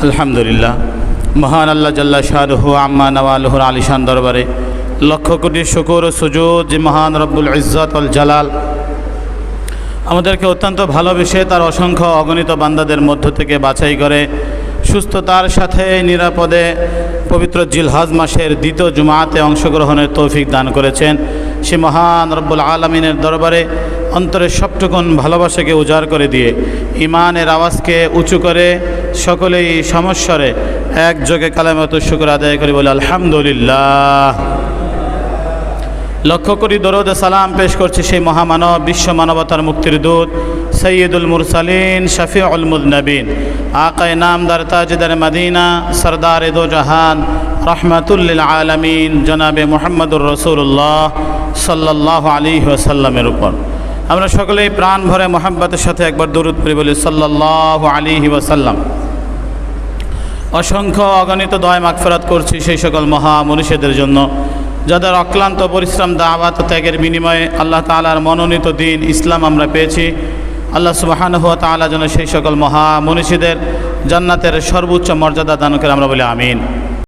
আলহামদুলিল্লাহ, মহান আল্লাহ জাল্লা শাহরুহু আম্মা নওয়ালুহুর আলিশান দরবারে লক্ষ কোটি শুকর ও সুজুদ যে মহান রব্বুল ইজ্জত ওয়াল জালাল আমাদেরকে অত্যন্ত ভালোবেসে তার অসংখ্য অগণিত বান্দাদের মধ্য থেকে বাছাই করে সুস্থতার সাথে নিরাপদে পবিত্র জিলহজ মাসের দ্বিতীয় জুমাতে অংশগ্রহণের তৌফিক দান করেছেন। সে মহান রব্বুল আলামিনের দরবারে অন্তরের সবটুকুন ভালোবাসাকে উজাড় করে দিয়ে ইমানের আওয়াজকে উঁচু করে সকলেই সমস্বরে একযোগে কালেমাতুশ শুকর আদায় করে বলে আলহামদুলিল্লাহ। লক্ষ কোটি দরুদ সালাম পেশ করছি সেই মহামানব, বিশ্ব মানবতার মুক্তির দূত, সৈয়দুল মুরসালিন, শফিউল মুযনিবিন, আকায়ে নামদার তাজদার মদিনা, সরদার দো জাহান, রহমাতুল লিল আলামিন, জনাবে মুহাম্মদুর রাসূলুল্লাহ সাল্লাল্লাহু আলাইহি ওয়াসাল্লামের উপর আমরা সকলেই প্রাণ ভরে মোহাব্বতের সাথে একবার দরুদ পড়ি বলি সাল্লাল্লাহু আলাইহি ওয়াসাল্লাম। অসংখ্য অগণিত দয়া মাগফিরাত করছি সেই সকল মহা মুর্শিদের জন্য যাদের অক্লান্ত পরিশ্রম দাওয়াত ও ত্যাগের বিনিময়ে আল্লাহ তাআলার মনোনীত দিন ইসলাম আমরা পেয়েছি। আল্লাহ সুবহানাহু ওয়া তাআলা যেন সেই সকল মহা মুর্শিদের জান্নাতের সর্বোচ্চ মর্যাদা দান করে আমরা বলি আমিন।